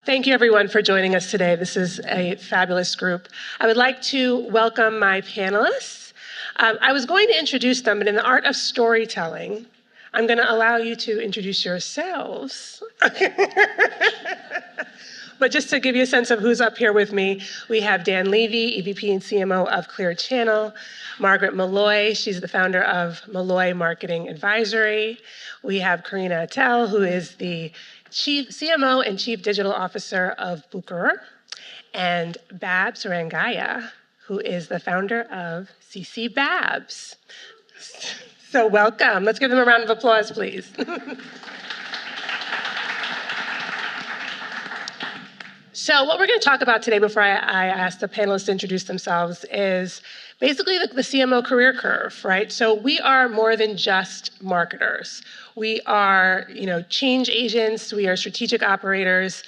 Thank you, everyone, for joining us today. This is a fabulous group. I would like to welcome my panelists. I was going to introduce them, but in the art of storytelling, I'm going to allow you to introduce yourselves. But just to give you a sense of who's up here with me, we have Dan Levy, EVP and CMO of Clear Channel. Margaret Malloy, she's the founder of Malloy Marketing Advisory. We have Karina Attell, who is the Chief CMO and Chief Digital Officer of Booker. And Babs Rangaya, who is the founder of CC Babs. So welcome. Let's give them a round of applause, please. So what we're going to talk about today before I ask the panelists to introduce themselves is basically the CMO career curve, right? So we are more than just marketers. We are, change agents. We are strategic operators.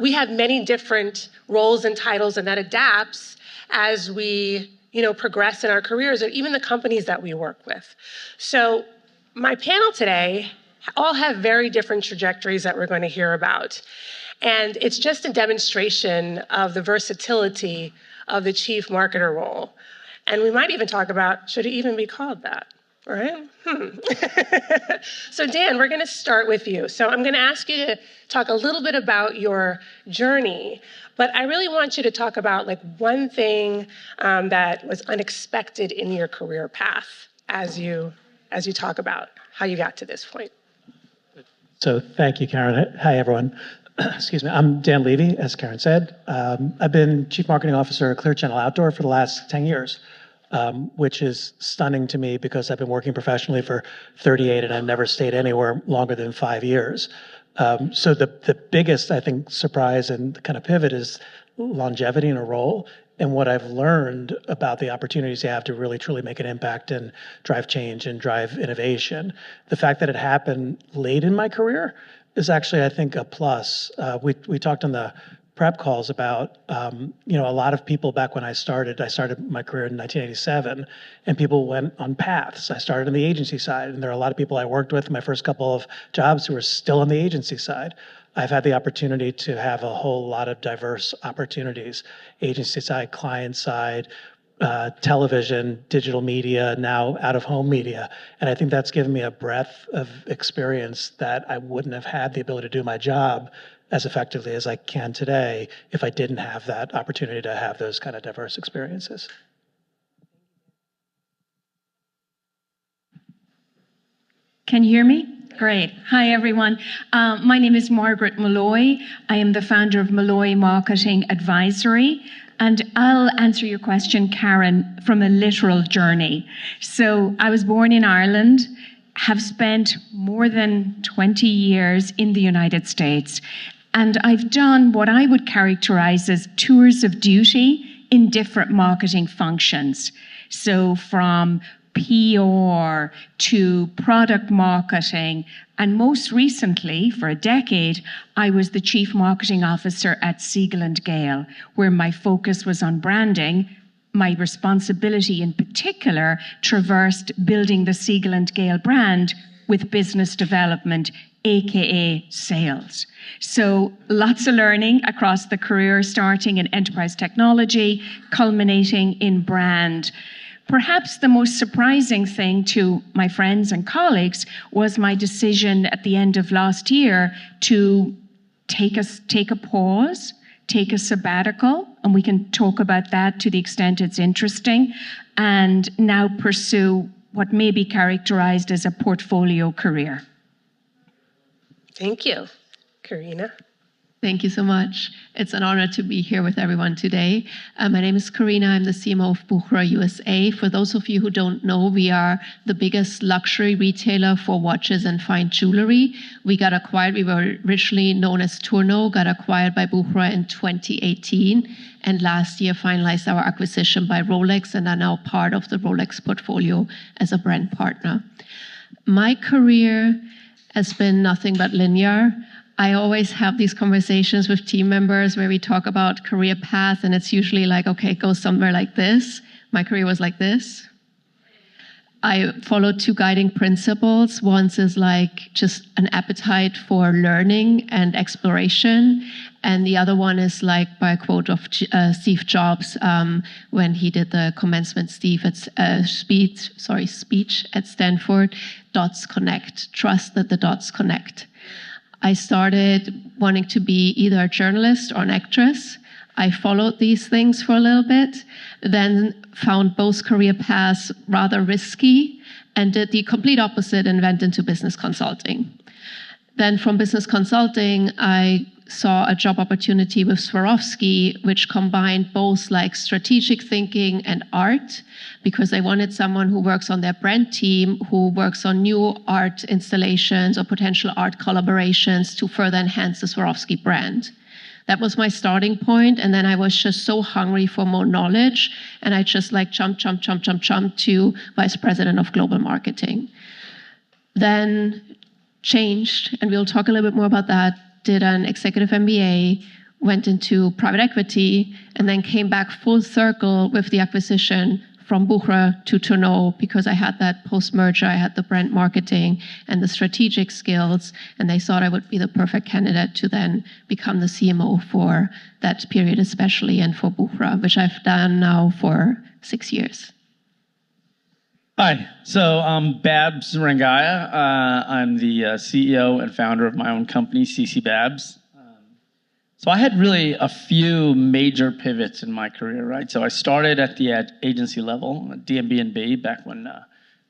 We have many different roles and titles, and that adapts as we, progress in our careers, and even the companies that we work with. So my panel today all have very different trajectories that we're going to hear about. And it's just a demonstration of the versatility of the chief marketer role. And we might even talk about, should it even be called that, right? So Dan, we're gonna start with you. So I'm gonna ask you to talk a little bit about your journey, but I really want you to talk about one thing that was unexpected in your career path as you talk about how you got to this point. So thank you, Karen. Hi, everyone. Excuse me. I'm Dan Levy, as Karen said. I've been Chief Marketing Officer at Clear Channel Outdoor for the last 10 years, which is stunning to me because I've been working professionally for 38 and I've never stayed anywhere longer than 5 years. So the biggest, I think, surprise and kind of pivot is longevity in a role and what I've learned about the opportunities you have to really truly make an impact and drive change and drive innovation. The fact that it happened late in my career is actually, I think, a plus. We talked on the prep calls about, a lot of people back when I started my career in 1987, and people went on paths. I started on the agency side, and there are a lot of people I worked with in my first couple of jobs who were still on the agency side. I've had the opportunity to have a whole lot of diverse opportunities, agency side, client side, television, digital media, now out-of-home media. And I think that's given me a breadth of experience that I wouldn't have had the ability to do my job as effectively as I can today if I didn't have that opportunity to have those kind of diverse experiences. Can you hear me? Great. Hi, everyone. My name is Margaret Malloy. I am the founder of Malloy Marketing Advisory. And I'll answer your question, Karen, from a literal journey. So I was born in Ireland, have spent more than 20 years in the United States. And I've done what I would characterize as tours of duty in different marketing functions. So from PR to product marketing, and most recently, for a decade, I was the Chief Marketing Officer at Siegel & Gale, where my focus was on branding. My responsibility in particular traversed building the Siegel & Gale brand with business development, aka sales. So lots of learning across the career, starting in enterprise technology, culminating in brand. Perhaps the most surprising thing to my friends and colleagues was my decision at the end of last year to take a pause, take a sabbatical, and we can talk about that to the extent it's interesting, and now pursue what may be characterized as a portfolio career. Thank you. Karina? Thank you so much. It's an honor to be here with everyone today. My name is Karina. I'm the CMO of Buchra USA. For those of you who don't know, we are the biggest luxury retailer for watches and fine jewelry. We got acquired. We were originally known as Tourneau, got acquired by Buchra in 2018, and last year finalized our acquisition by Rolex and are now part of the Rolex portfolio as a brand partner. My career has been nothing but linear. I always have these conversations with team members where we talk about career path, and it's usually like, okay, go somewhere like this. My career was like this. I follow two guiding principles. One is like just an appetite for learning and exploration. And the other one is like by a quote of Steve Jobs when he did the commencement speech at Stanford, dots connect, trust that the dots connect. I started wanting to be either a journalist or an actress. I followed these things for a little bit, then found both career paths rather risky and did the complete opposite and went into business consulting. Then from business consulting, I saw a job opportunity with Swarovski, which combined both like strategic thinking and art, because they wanted someone who works on their brand team, who works on new art installations or potential art collaborations to further enhance the Swarovski brand. That was my starting point, and then I was just so hungry for more knowledge, and I just like jump to vice president of global marketing. Then changed, and we'll talk a little bit more about that, did an executive MBA, went into private equity, and then came back full circle with the acquisition from Buchra to Tourneau, because I had that post-merger, I had the brand marketing and the strategic skills, and they thought I would be the perfect candidate to then become the CMO for that period especially, and for Buchra, which I've done now for 6 years. Hi, so I'm Babs Rangaya. I'm the CEO and founder of my own company, CC Babs. So I had really a few major pivots in my career, right? So I started at the agency level, DMB&B, back when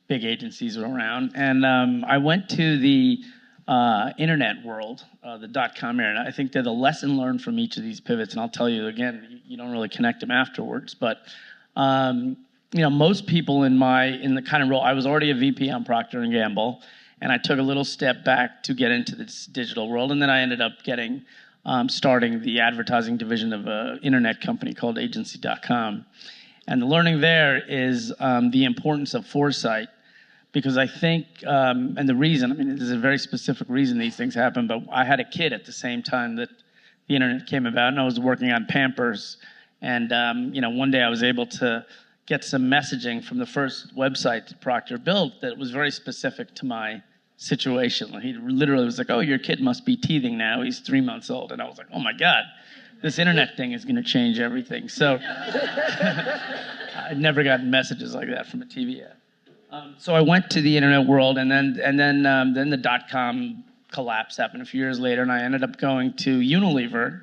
big agencies were around. And I went to the internet world, the .com era. And I think that the lesson learned from each of these pivots, and I'll tell you again, you don't really connect them afterwards, but most people in the kind of role, I was already a VP on Procter & Gamble, and I took a little step back to get into this digital world, and then I ended up starting the advertising division of an internet company called agency.com. And the learning there is the importance of foresight, because I think, and the reason, there's a very specific reason these things happen, but I had a kid at the same time that the internet came about, and I was working on Pampers, and one day I was able to get some messaging from the first website that Procter built that was very specific to my situation. He literally was like, "Oh, your kid must be teething now. He's 3 months old." And I was like, "Oh my God, this internet thing is going to change everything." So I'd never gotten messages like that from a TV ad. So I went to the internet world, and then the .com collapse happened a few years later, and I ended up going to Unilever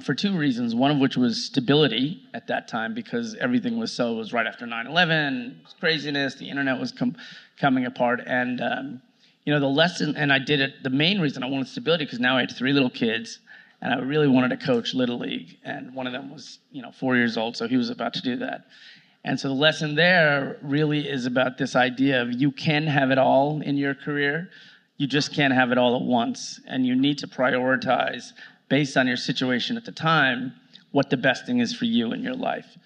for two reasons. One of which was stability at that time, because everything was right after 9/11, it was craziness, the internet was coming apart, and the lesson, and I did it, the main reason I wanted stability, because now I had 3 little kids, and I really wanted to coach Little League, and one of them was 4 years old, so he was about to do that. And so the lesson there really is about this idea of you can have it all in your career, you just can't have it all at once, and you need to prioritize based on your situation at the time, what the best thing is for you in your life.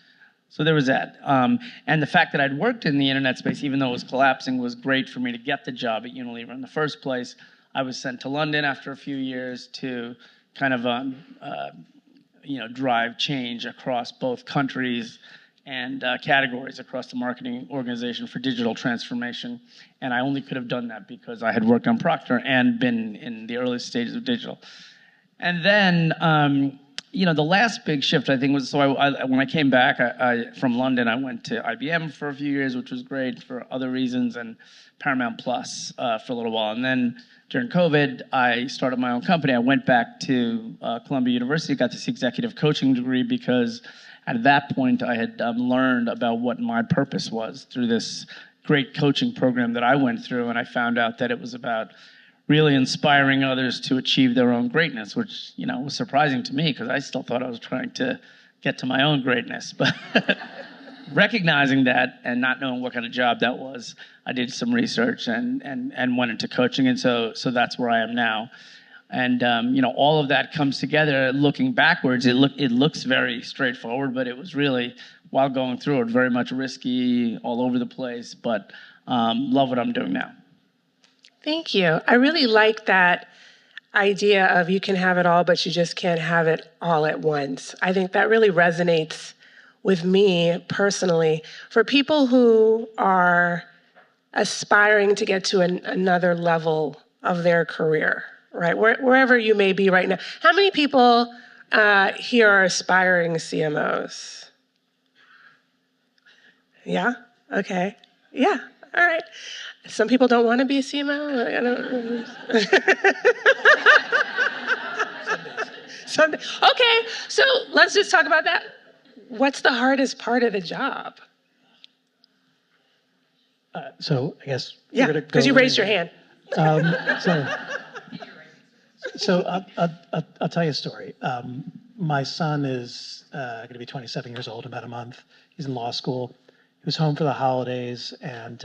So there was that. And the fact that I'd worked in the internet space, even though it was collapsing, was great for me to get the job at Unilever in the first place. I was sent to London after a few years to kind of drive change across both countries and categories across the marketing organization for digital transformation. And I only could have done that because I had worked on Procter and been in the early stages of digital. And then, the last big shift, I think, was, when I came back from London, I went to IBM for a few years, which was great for other reasons, and Paramount Plus for a little while. And then during COVID, I started my own company. I went back to Columbia University, got this executive coaching degree, because at that point, I had learned about what my purpose was through this great coaching program that I went through, and I found out that it was about really inspiring others to achieve their own greatness, which, was surprising to me, because I still thought I was trying to get to my own greatness. But recognizing that and not knowing what kind of job that was, I did some research and went into coaching, and so that's where I am now. And all of that comes together. Looking backwards, it looks very straightforward, but it was really, while going through it, very much risky, all over the place. But love what I'm doing now. Thank you. I really like that idea of you can have it all, but you just can't have it all at once. I think that really resonates with me personally. For people who are aspiring to get to another level of their career, right? Wherever you may be right now. How many people here are aspiring CMOs? Yeah? Okay. Yeah. All right. Some people don't want to be a CMO. I don't. Okay. So let's just talk about that. What's the hardest part of the job? So I guess Yeah, because you raised your hand. So I'll tell you a story. My son is going to be 27 years old in about a month. He's in law school. He was home for the holidays, and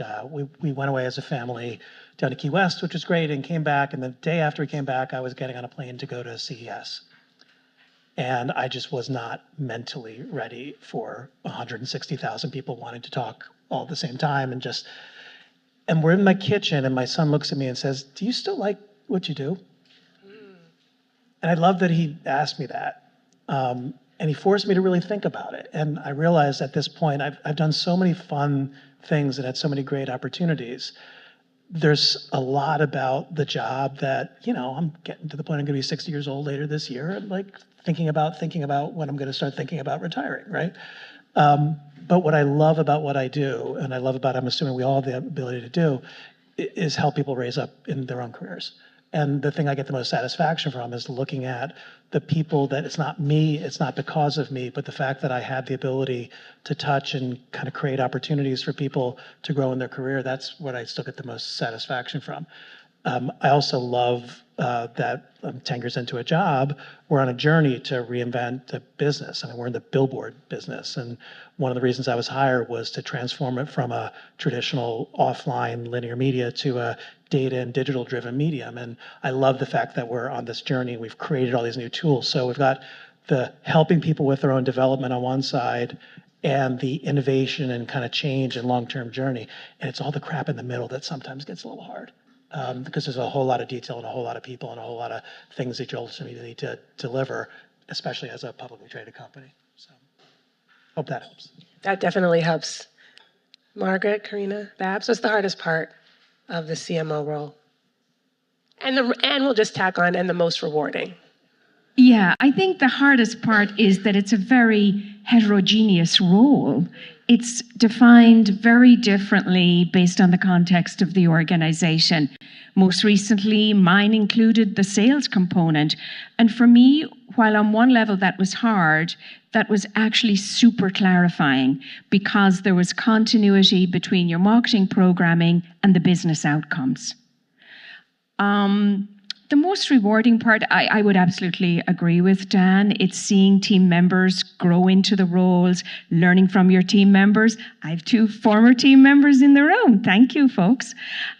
we went away as a family down to Key West, which was great, and came back. And the day after we came back, I was getting on a plane to go to CES. And I just was not mentally ready for 160,000 people wanting to talk all at the same time. And we're in my kitchen, and my son looks at me and says, "Do you still like what you do?" And I love that he asked me that. And he forced me to really think about it. And I realized at this point, I've done so many fun things and had so many great opportunities. There's a lot about the job that, I'm getting to the point I'm going to be 60 years old later this year, and like thinking about when I'm going to start thinking about retiring, right? But what I love about what I do, and I love about, I'm assuming we all have the ability to do, is help people raise up in their own careers. And the thing I get the most satisfaction from is looking at the people that it's not me, it's not because of me, but the fact that I had the ability to touch and kind of create opportunities for people to grow in their career. That's what I still get the most satisfaction from. I also love that 10 years into a job, we're on a journey to reinvent the business. I mean, we're in the billboard business. And one of the reasons I was hired was to transform it from a traditional offline linear media to a data and digital driven medium. And I love the fact that we're on this journey. We've created all these new tools. So we've got the helping people with their own development on one side and the innovation and kind of change and long-term journey. And it's all the crap in the middle that sometimes gets a little hard. Because there's a whole lot of detail and a whole lot of people and a whole lot of things that you ultimately need to deliver, especially as a publicly traded company. So hope that helps. That definitely helps. Margaret, Karina, Babs, what's the hardest part of the CMO role? And we'll just tack on, and the most rewarding. Yeah, I think the hardest part is that it's a very heterogeneous role. It's defined very differently based on the context of the organization. Most recently, mine included the sales component. And for me, while on one level that was hard, that was actually super clarifying because there was continuity between your marketing programming and the business outcomes. The most rewarding part, I would absolutely agree with Dan. It's seeing team members grow into the roles, learning from your team members. I have 2 former team members in the room. Thank you, folks.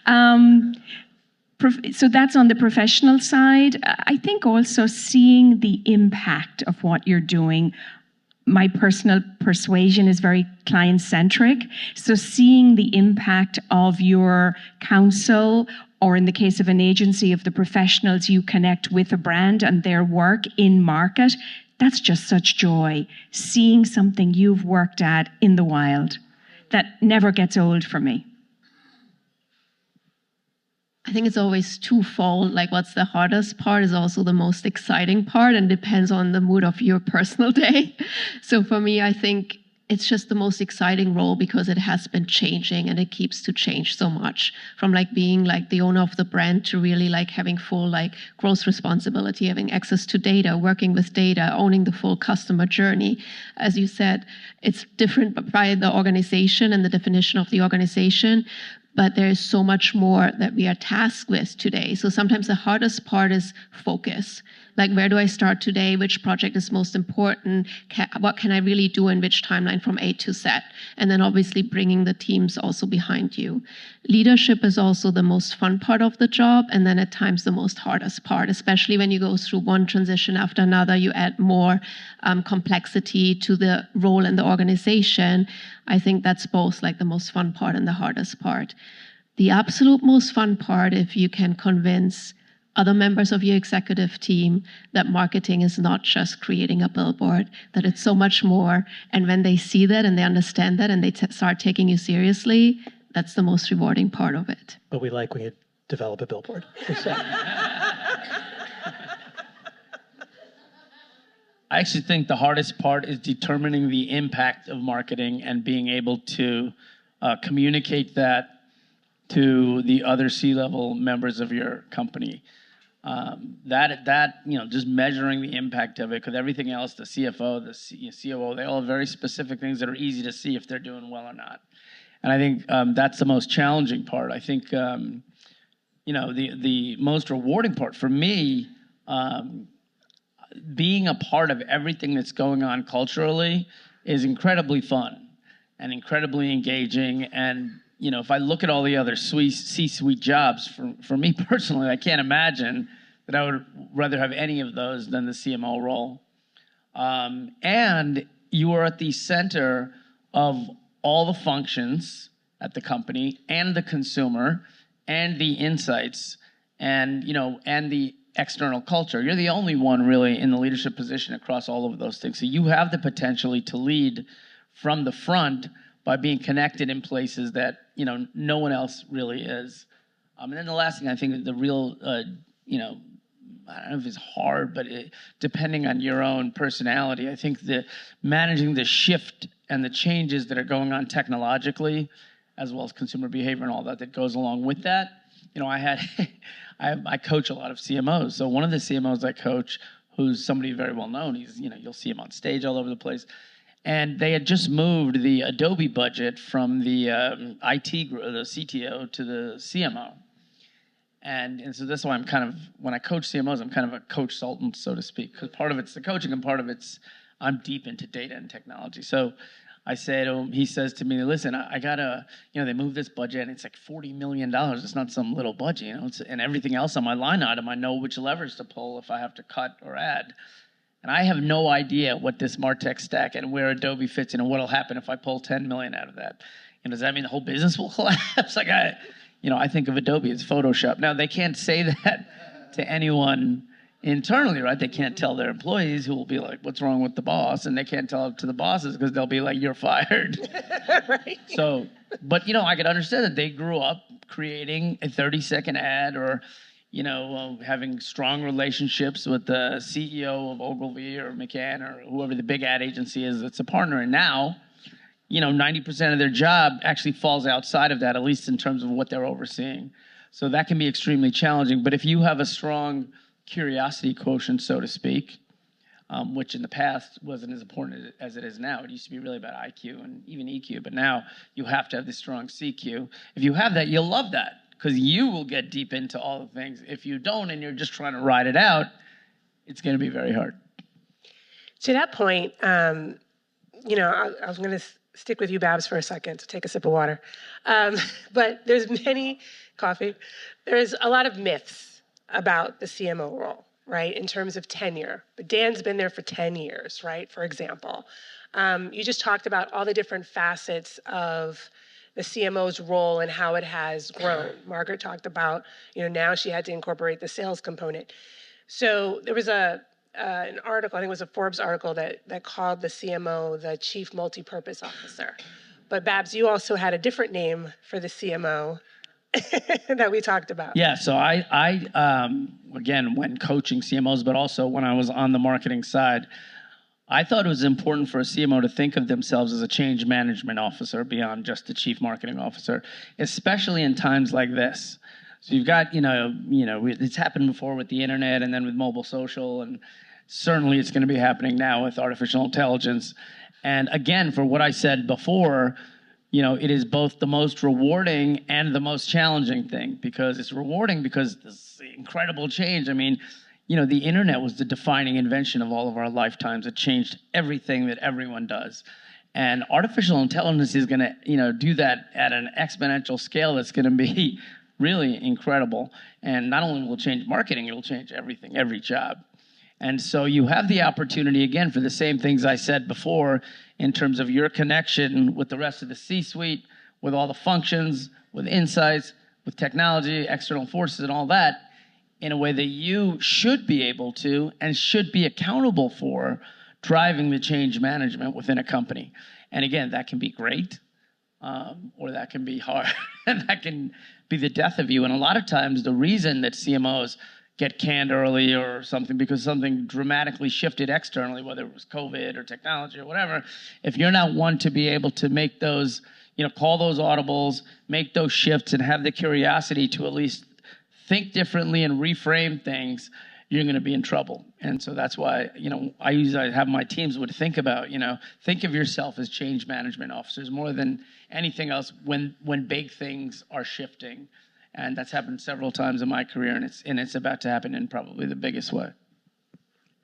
So that's on the professional side. I think also seeing the impact of what you're doing. My personal persuasion is very client-centric. So seeing the impact of your counsel, or in the case of an agency, of the professionals you connect with a brand and their work in market, that's just such joy. Seeing something you've worked at in the wild. That never gets old for me. I think it's always twofold. Like, what's the hardest part is also the most exciting part, and depends on the mood of your personal day. So for me, I think it's just the most exciting role because it has been changing and it keeps to change so much, from like being like the owner of the brand to really like having full like growth responsibility, having access to data, working with data, owning the full customer journey. As you said, it's different by the organization and the definition of the organization, but there is so much more that we are tasked with today. So sometimes the hardest part is focus. Like, where do I start today? Which project is most important? What can I really do in which timeline from A to Z? And then obviously bringing the teams also behind you. Leadership is also the most fun part of the job, and then at times the most hardest part, especially when you go through one transition after another, you add more complexity to the role in the organization. I think that's both like the most fun part and the hardest part. The absolute most fun part, if you can convince other members of your executive team that marketing is not just creating a billboard, that it's so much more. And when they see that and they understand that and they start taking you seriously, That's the most rewarding part of it. But we like when you develop a billboard. Just saying. I actually think the hardest part is determining the impact of marketing and being able to communicate that to the other C-level members of your company. Just measuring the impact of it, because everything else, the CFO, the COO, they all have very specific things that are easy to see if they're doing well or not. And I think that's the most challenging part. I think the most rewarding part for me, being a part of everything that's going on culturally is incredibly fun and incredibly engaging. And, if I look at all the other C-suite jobs, for me personally, I can't imagine that I would rather have any of those than the CMO role. And you are at the center of all the functions at the company and the consumer and the insights and the external culture. You're the only one really in the leadership position across all of those things. So you have the potentially to lead from the front by being connected in places that, no one else really is. And then the last thing, I think the real, I don't know if it's hard, but depending on your own personality, I think that managing the shift and the changes that are going on technologically, as well as consumer behavior and all that goes along with that. I coach a lot of CMOs. So one of the CMOs I coach, who's somebody very well known, you'll see him on stage all over the place. And they had just moved the Adobe budget from the IT group, the CTO, to the CMO. And so that's why when I coach CMOs, I'm kind of a coach-sultant, so to speak, because part of it's the coaching and part of it's I'm deep into data and technology. So I say to him, he says to me, listen, I gotta, they moved this budget and it's like $40 million. It's not some little budget, and everything else on my line item, I know which levers to pull if I have to cut or add. And I have no idea what this MarTech stack and where Adobe fits in and what'll happen if I pull 10 million out of that. Does that mean the whole business will collapse? I think of Adobe as Photoshop. Now, they can't say that to anyone internally, right? They can't tell their employees, who will be like, what's wrong with the boss? And they can't tell it to the bosses because they'll be like, you're fired. Right. So, but, I could understand that they grew up creating a 30-second ad or, having strong relationships with the CEO of Ogilvy or McCann or whoever the big ad agency is that's a partner. And now, 90% of their job actually falls outside of that, at least in terms of what they're overseeing. So that can be extremely challenging. But if you have a strong curiosity quotient, so to speak, which in the past wasn't as important as it is now. It used to be really about IQ and even EQ, but now you have to have this strong CQ. If you have that, you'll love that because you will get deep into all the things. If you don't and you're just trying to ride it out, it's going to be very hard. To that point, I was going to stick with you, Babs, for a second to take a sip of water. But there's there's a lot of myths about the CMO role, right, in terms of tenure. But Dan's been there for 10 years, right, for example. You just talked about all the different facets of the CMO's role and how it has grown. Margaret talked about, now she had to incorporate the sales component. So there was an article, I think it was a Forbes article that called the CMO the Chief Multi-Purpose Officer. But Babs, you also had a different name for the CMO that we talked about. Yeah, so I again, when coaching CMOs, but also when I was on the marketing side, I thought it was important for a CMO to think of themselves as a change management officer beyond just the chief marketing officer, especially in times like this. So you've got, it's happened before with the internet and then with mobile social, and certainly it's going to be happening now with artificial intelligence. And again, for what I said before, it is both the most rewarding and the most challenging thing, because it's rewarding because this incredible change. I mean, the internet was the defining invention of all of our lifetimes. It changed everything that everyone does. And artificial intelligence is going to, do that at an exponential scale that's going to be really incredible. And not only will it change marketing, it will change everything, every job. And so you have the opportunity, again, for the same things I said before in terms of your connection with the rest of the C-suite, with all the functions, with insights, with technology, external forces, and all that, in a way that you should be able to and should be accountable for driving the change management within a company. And again, that can be great, or that can be hard, and that can be the death of you. And a lot of times, the reason that CMOs get canned early or something because something dramatically shifted externally, whether it was COVID or technology or whatever, if you're not one to be able to make those, call those audibles, make those shifts, and have the curiosity to at least think differently and reframe things, you're going to be in trouble. And so that's why, I have my teams would think about, think of yourself as change management officers more than anything else when big things are shifting. And that's happened several times in my career, and it's about to happen in probably the biggest way.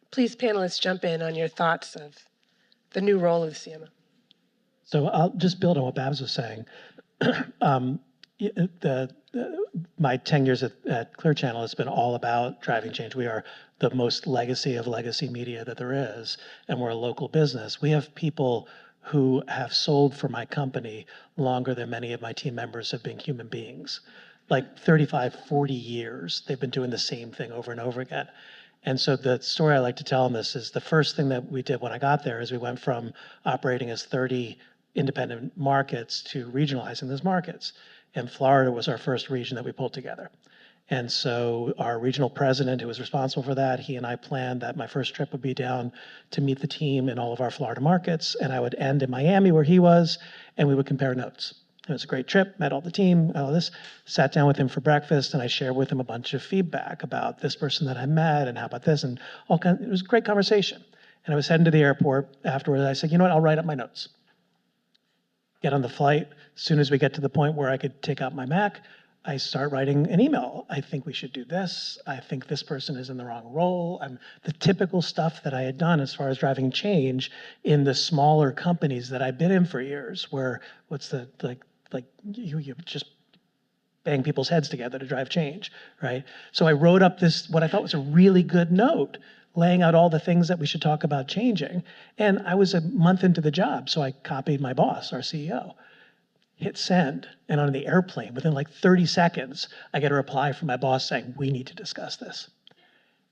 Please, panelists, jump in on your thoughts of the new role of the CMO. So I'll just build on what Babs was saying. My 10 years at Clear Channel has been all about driving change. We are the most legacy of legacy media that there is, and we're a local business. We have people who have sold for my company longer than many of my team members have been human beings. Like 35, 40 years, they've been doing the same thing over and over again. And so the story I like to tell in this is the first thing that we did when I got there is we went from operating as 30 independent markets to regionalizing those markets. And Florida was our first region that we pulled together. And so our regional president, who was responsible for that, he and I planned that my first trip would be down to meet the team in all of our Florida markets. And I would end in Miami where he was, and we would compare notes. It was a great trip, met all the team, all this, sat down with him for breakfast, and I shared with him a bunch of feedback about this person that I met and how about this, and it was a great conversation. And I was heading to the airport afterwards. I said, you know what, I'll write up my notes. Get on the flight. As soon as we get to the point where I could take out my Mac, I start writing an email. I think we should do this. I think this person is in the wrong role. The typical stuff that I had done as far as driving change in the smaller companies that I've been in for years, where you just bang people's heads together to drive change, right? So I wrote up this, what I thought was a really good note, laying out all the things that we should talk about changing. And I was a month into the job, so I copied my boss, our CEO. Hit send, and on the airplane, within like 30 seconds, I get a reply from my boss saying, we need to discuss this.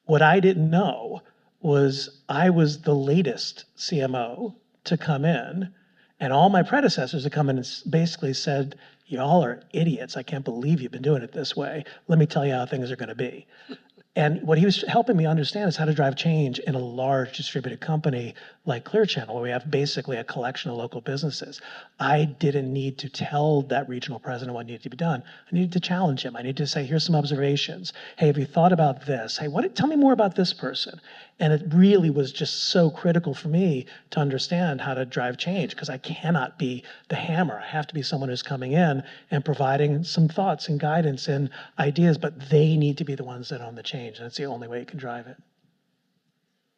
What I didn't know was I was the latest CMO to come in, and all my predecessors had come in and basically said, y'all are idiots. I can't believe you've been doing it this way. Let me tell you how things are going to be. And what he was helping me understand is how to drive change in a large distributed company like Clear Channel, where we have basically a collection of local businesses. I didn't need to tell that regional president what needed to be done. I needed to challenge him. I needed to say, here's some observations. Hey, have you thought about this? Hey, tell me more about this person. And it really was just so critical for me to understand how to drive change, because I cannot be the hammer. I have to be someone who's coming in and providing some thoughts and guidance and ideas, but they need to be the ones that own the change. And it's the only way you can drive it.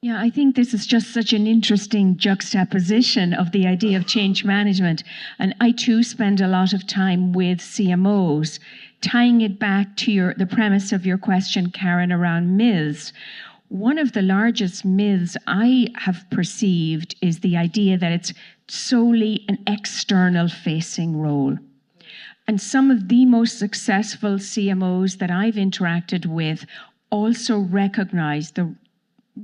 Yeah, I think this is just such an interesting juxtaposition of the idea of change management. And I too spend a lot of time with CMOs, tying it back to the premise of your question, Karen, around myths. One of the largest myths I have perceived is the idea that it's solely an external facing role. And some of the most successful CMOs that I've interacted with also recognize the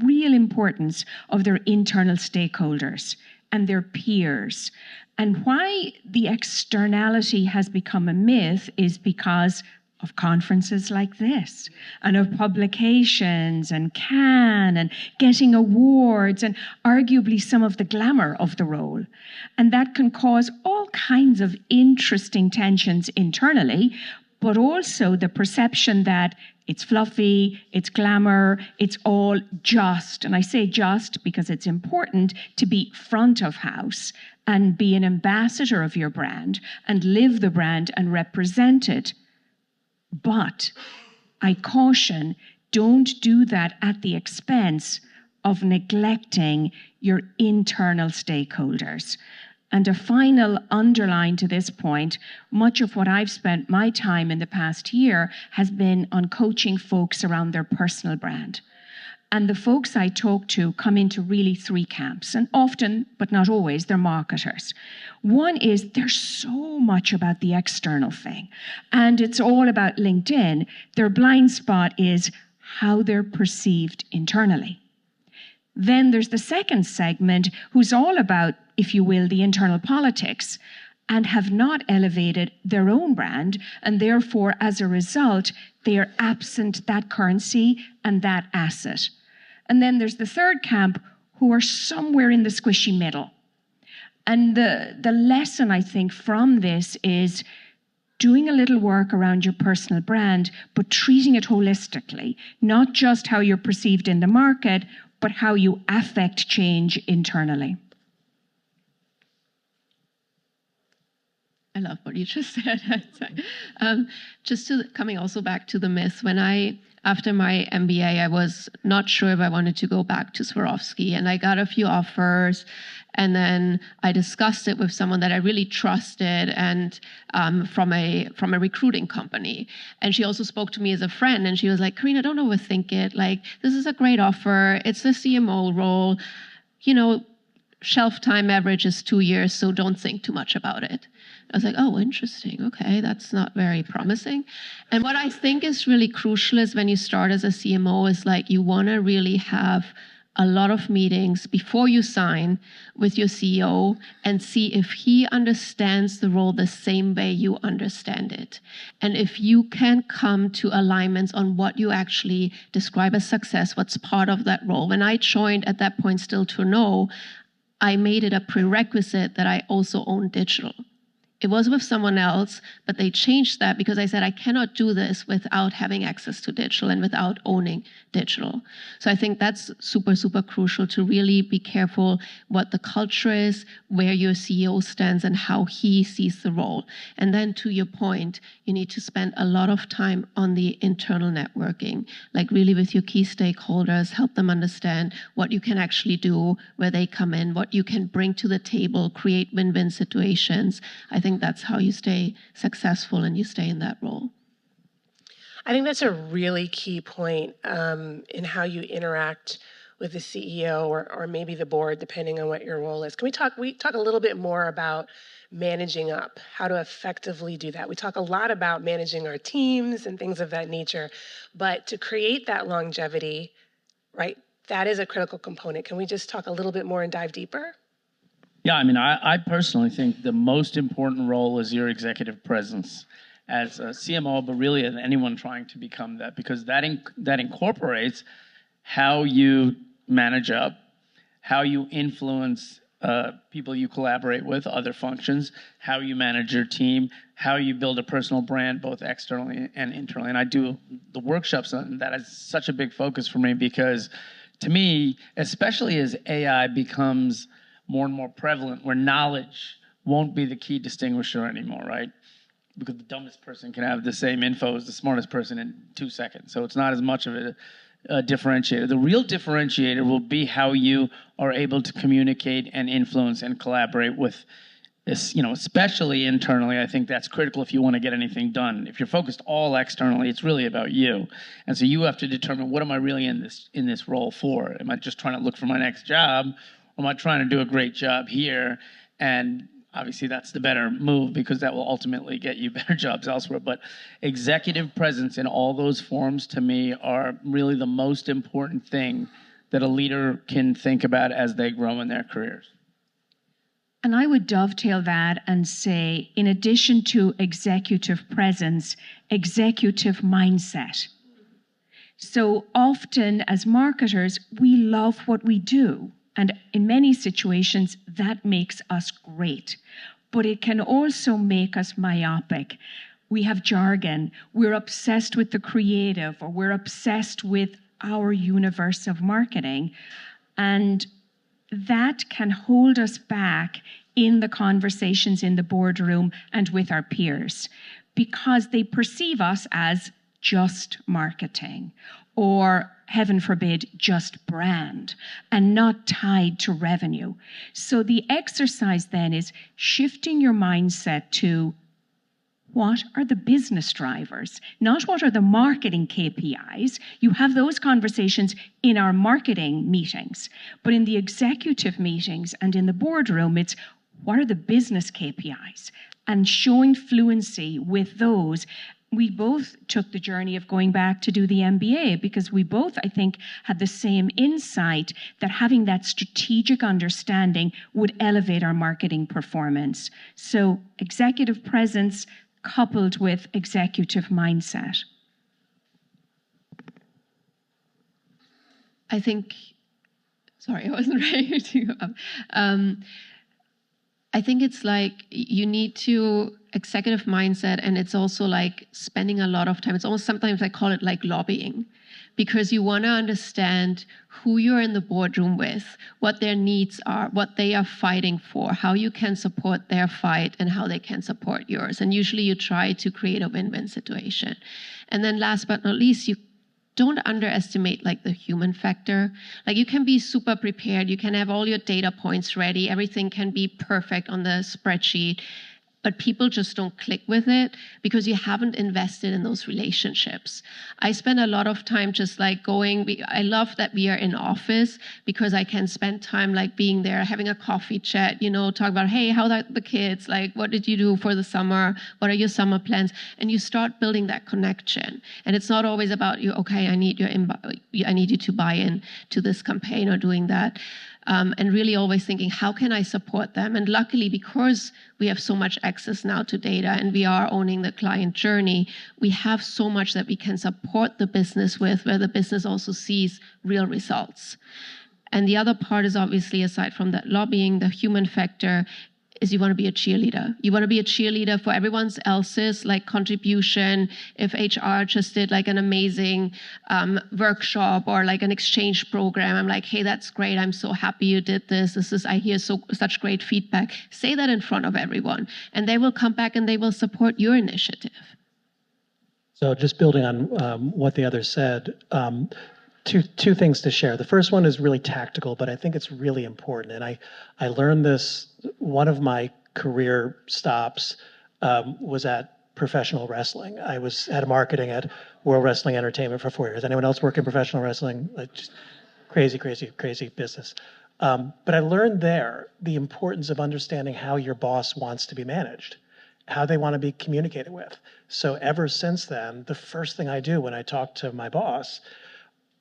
real importance of their internal stakeholders and their peers. And why the externality has become a myth is because of conferences like this, and of publications and Cannes and getting awards and arguably some of the glamour of the role. And that can cause all kinds of interesting tensions internally, but also the perception that it's fluffy, it's glamour, it's all just. And I say just because it's important to be front of house and be an ambassador of your brand and live the brand and represent it. But I caution, don't do that at the expense of neglecting your internal stakeholders. And a final underline to this point, much of what I've spent my time in the past year has been on coaching folks around their personal brand. And the folks I talk to come into really three camps, and often, but not always, they're marketers. One is there's so much about the external thing, and it's all about LinkedIn. Their blind spot is how they're perceived internally. Then there's the second segment who's all about, if you will, the internal politics. and have not elevated their own brand, and therefore, as a result, they are absent that currency and that asset. And then there's the third camp who are somewhere in the squishy middle. And the lesson, I think, from this is doing a little work around your personal brand, but treating it holistically, not just how you're perceived in the market, but how you affect change internally. I love what you just said. Coming also back to the myth, after my MBA, I was not sure if I wanted to go back to Swarovski, and I got a few offers, and then I discussed it with someone that I really trusted, and from a recruiting company, and she also spoke to me as a friend, and she was like, "Karina, don't overthink it. Like, this is a great offer. It's the CMO role. You know, shelf time average is 2 years, so don't think too much about it." I was like, oh, interesting. Okay, that's not very promising. And what I think is really crucial is when you start as a CMO is like you want to really have a lot of meetings before you sign with your CEO and see if he understands the role the same way you understand it. And if you can come to alignments on what you actually describe as success, what's part of that role. When I joined at that point still to know, I made it a prerequisite that I also own digital. It was with someone else, but they changed that because I said I cannot do this without having access to digital and without owning digital. So I think that's super, super crucial to really be careful what the culture is, where your CEO stands, and how he sees the role. And then to your point, you need to spend a lot of time on the internal networking, like really with your key stakeholders, help them understand what you can actually do, where they come in, what you can bring to the table, create win-win situations. I think that's how you stay successful and you stay in that role. I think that's a really key point in how you interact with the CEO or maybe the board, depending on what your role is. Can we talk a little bit more about managing up, how to effectively do that? We talk a lot about managing our teams and things of that nature, but to create that longevity, right, that is a critical component. Can we just talk a little bit more and dive deeper? Yeah, I mean, I personally think the most important role is your executive presence as a CMO, but really as anyone trying to become that, because that incorporates how you manage up, how you influence people you collaborate with, other functions, how you manage your team, how you build a personal brand, both externally and internally. And I do the workshops, and that is such a big focus for me because, to me, especially as AI becomes more and more prevalent, where knowledge won't be the key distinguisher anymore, right? Because the dumbest person can have the same info as the smartest person in 2 seconds. So it's not as much of a differentiator. The real differentiator will be how you are able to communicate and influence and collaborate with this, especially internally. I think that's critical if you want to get anything done. If you're focused all externally, it's really about you. And so you have to determine, what am I really in this role for? Am I just trying to look for my next job? Or am I trying to do a great job here? And obviously that's the better move because that will ultimately get you better jobs elsewhere. But executive presence in all those forms, to me, are really the most important thing that a leader can think about as they grow in their careers. And I would dovetail that and say, in addition to executive presence, executive mindset. So often as marketers, we love what we do. And in many situations, that makes us great. But it can also make us myopic. We have jargon. We're obsessed with the creative, or we're obsessed with our universe of marketing. And that can hold us back in the conversations in the boardroom and with our peers, because they perceive us as just marketing, or heaven forbid, just brand, and not tied to revenue. So the exercise then is shifting your mindset to, what are the business drivers? Not what are the marketing KPIs. You have those conversations in our marketing meetings, but in the executive meetings and in the boardroom, it's what are the business KPIs? And showing fluency with those we both took the journey of going back to do the MBA because we both, I think, had the same insight that having that strategic understanding would elevate our marketing performance. So executive presence coupled with executive mindset. I think, sorry, I wasn't ready to go up. I think it's like you need to executive mindset, and it's also like spending a lot of time. It's almost sometimes I call it like lobbying, because you want to understand who you're in the boardroom with, what their needs are, what they are fighting for, how you can support their fight, and how they can support yours. And usually you try to create a win-win situation. And then last but not least, you don't underestimate like the human factor. Like you can be super prepared, you can have all your data points ready, everything can be perfect on the spreadsheet, but people just don't click with it because you haven't invested in those relationships. I spend a lot of time just like I love that we are in office because I can spend time like being there, having a coffee chat, talk about, hey, how are the kids? Like, what did you do for the summer? What are your summer plans? And you start building that connection. And it's not always about you, okay, I need you to buy in to this campaign or doing that. And really always thinking, how can I support them? And luckily, because we have so much access now to data and we are owning the client journey, we have so much that we can support the business with, where the business also sees real results. And the other part is obviously, aside from that lobbying, the human factor, is you want to be a cheerleader. You want to be a cheerleader for everyone else's like contribution. If HR just did like an amazing workshop or like an exchange program, I'm like, hey, that's great. I'm so happy you did this. I hear such great feedback. Say that in front of everyone, and they will come back and they will support your initiative. So just building on what the others said, two things to share. The first one is really tactical, but I think it's really important. And I learned this, one of my career stops was at professional wrestling. I was head of marketing at World Wrestling Entertainment for 4 years. Anyone else work in professional wrestling? Like just crazy business. But I learned there the importance of understanding how your boss wants to be managed, how they want to be communicated with. So ever since then, the first thing I do when I talk to my boss,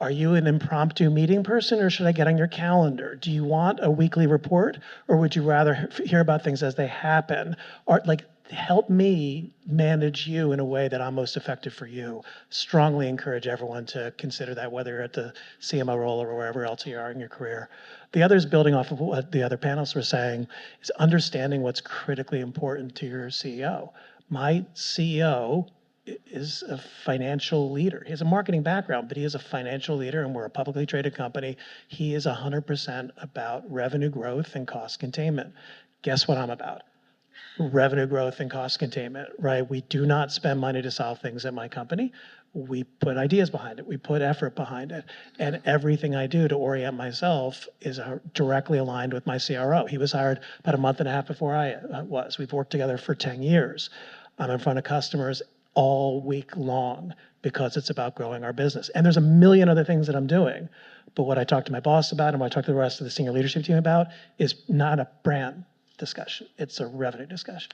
are you an impromptu meeting person, or should I get on your calendar? Do you want a weekly report, or would you rather hear about things as they happen? Or like, help me manage you in a way that I'm most effective for you. Strongly encourage everyone to consider that, whether you're at the CMO role or wherever else you are in your career. The other is building off of what the other panelists were saying, is understanding what's critically important to your CEO. My CEO is a financial leader. He has a marketing background, but he is a financial leader, and we're a publicly traded company. He is 100% about revenue growth and cost containment. Guess what I'm about? Revenue growth and cost containment, right? We do not spend money to solve things at my company. We put ideas behind it. We put effort behind it. And everything I do to orient myself is directly aligned with my CRO. He was hired about a month and a half before I was. We've worked together for 10 years. I'm in front of customers all week long because it's about growing our business. And there's a million other things that I'm doing. But what I talk to my boss about and what I talk to the rest of the senior leadership team about is not a brand discussion. It's a revenue discussion.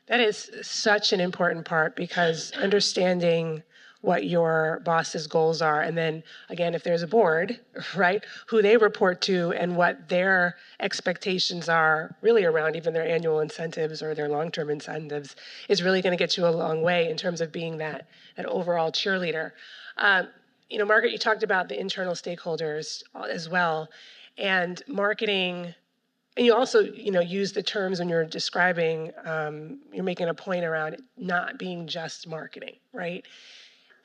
That is such an important part, because understanding what your boss's goals are, and then again, if there's a board, right, who they report to and what their expectations are really around even their annual incentives or their long-term incentives, is really going to get you a long way in terms of being that overall cheerleader. Margaret, you talked about the internal stakeholders as well, and marketing. And you also, use the terms when you're describing, you're making a point around it not being just marketing, right?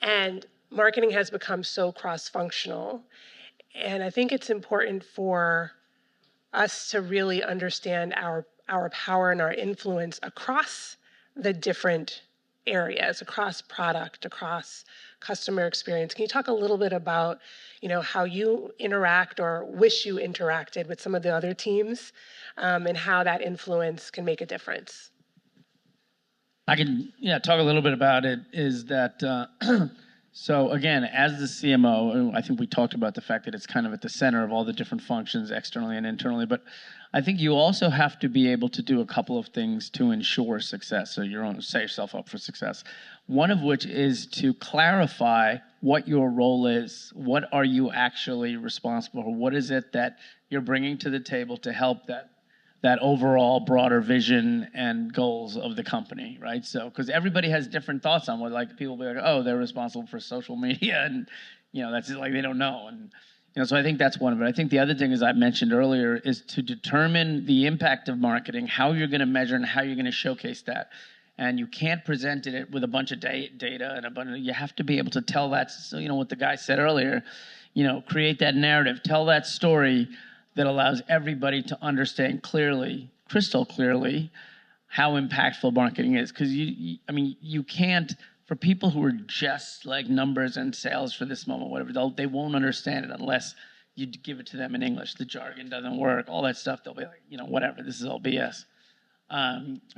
And marketing has become so cross-functional. And I think it's important for us to really understand our power and our influence across the different areas, across product, across customer experience. Can you talk a little bit about, how you interact or wish you interacted with some of the other teams, and how that influence can make a difference? I can talk a little bit about it. Is that So again, as the CMO, I think we talked about the fact that it's kind of at the center of all the different functions externally and internally, but I think you also have to be able to do a couple of things to ensure success, so you don't set yourself up for success. One of which is to clarify what your role is. What are you actually responsible for? What is it that you're bringing to the table to help that overall broader vision and goals of the company, right? So, because everybody has different thoughts on what, like, people will be like, oh, they're responsible for social media, and, that's just like, they don't know. And, so I think that's one of it. I think the other thing, as I mentioned earlier, is to determine the impact of marketing, how you're going to measure and how you're going to showcase that. And you can't present it with a bunch of data and a bunch of, you have to be able to tell that, so, what the guy said earlier, create that narrative, tell that story that allows everybody to understand clearly, crystal clearly, how impactful marketing is. Because you can't, for people who are just like numbers and sales for this moment, whatever, they won't understand it unless you give it to them in English. The jargon doesn't work, all that stuff. They'll be like, whatever, this is all BS.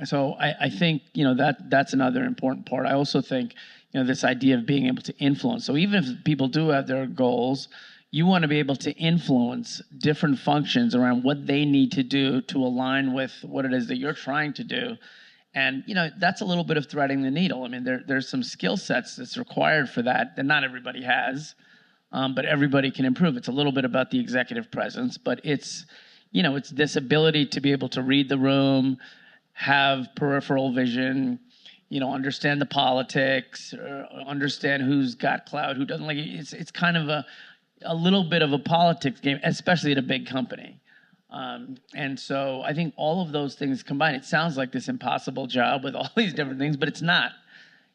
So I think, that's another important part. I also think, this idea of being able to influence. So even if people do have their goals, you want to be able to influence different functions around what they need to do to align with what it is that you're trying to do. And, that's a little bit of threading the needle. I mean, there's some skill sets that's required for that not everybody has, but everybody can improve. It's a little bit about the executive presence, but it's this ability to be able to read the room, have peripheral vision, understand the politics, understand who's got clout, who doesn't. Like, it's kind of a little bit of a politics game, especially at a big company. And so I think all of those things combined, it sounds like this impossible job with all these different things, but it's not.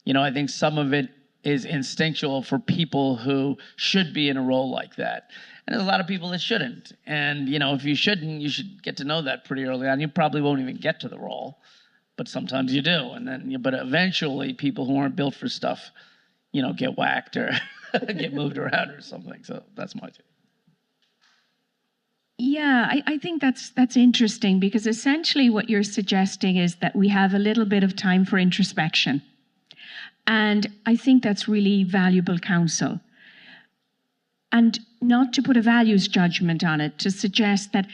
I think some of it is instinctual for people who should be in a role like that. And there's a lot of people that shouldn't. And, if you shouldn't, you should get to know that pretty early on. You probably won't even get to the role, but sometimes you do. And then, but eventually people who aren't built for stuff, get whacked or get moved around or something. So that's my take. Yeah, I think that's interesting, because essentially what you're suggesting is that we have a little bit of time for introspection. And I think that's really valuable counsel. And not to put a values judgment on it, to suggest that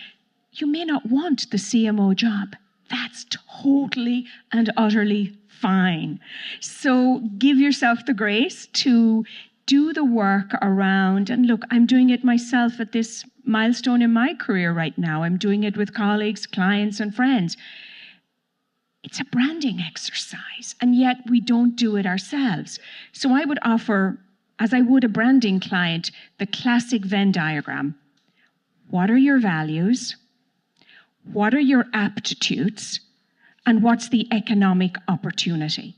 you may not want the CMO job. That's totally and utterly fine. So give yourself the grace to do the work around, and look, I'm doing it myself at this milestone in my career right now. I'm doing it with colleagues, clients, and friends. It's a branding exercise, and yet we don't do it ourselves. So I would offer, as I would a branding client, the classic Venn diagram. What are your values? What are your aptitudes? And what's the economic opportunity?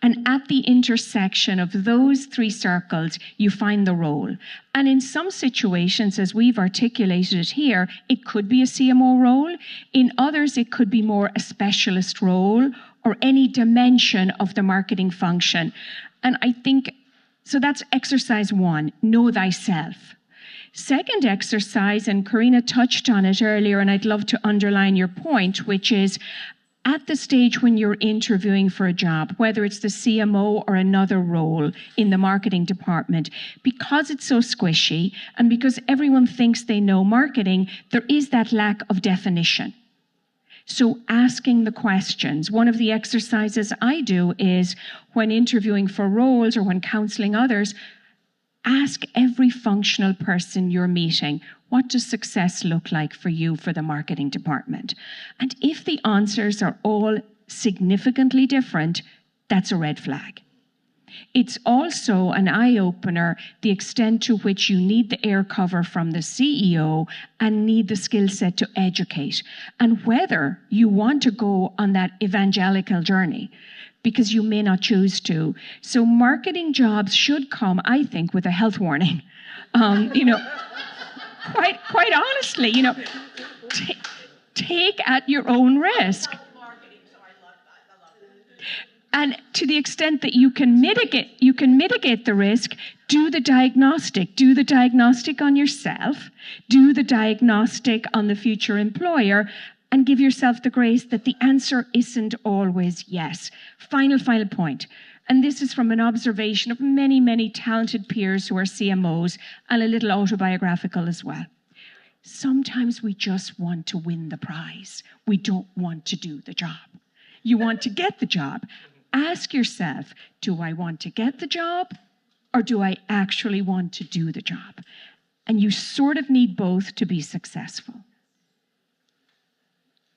And at the intersection of those three circles, you find the role. And in some situations, as we've articulated it here, it could be a CMO role. In others, it could be more a specialist role or any dimension of the marketing function. And I think, so that's exercise one, know thyself. Second exercise, and Karina touched on it earlier, and I'd love to underline your point, which is, at the stage when you're interviewing for a job, whether it's the CMO or another role in the marketing department, because it's so squishy and because everyone thinks they know marketing, there is that lack of definition. So asking the questions. One of the exercises I do is, when interviewing for roles or when counseling others, ask every functional person you're meeting, what does success look like for you for the marketing department? And if the answers are all significantly different, that's a red flag. It's also an eye-opener, the extent to which you need the air cover from the CEO and need the skill set to educate, and whether you want to go on that evangelical journey, because you may not choose to. So marketing jobs should come, I think, with a health warning. Quite honestly, take at your own risk. And to the extent that you can mitigate the risk, do the diagnostic. Do the diagnostic on yourself, do the diagnostic on the future employer, and give yourself the grace that the answer isn't always yes. Final point. And this is from an observation of many, many talented peers who are CMOs, and a little autobiographical as well. Sometimes we just want to win the prize. We don't want to do the job. You want to get the job. Ask yourself, do I want to get the job, or do I actually want to do the job? And you sort of need both to be successful.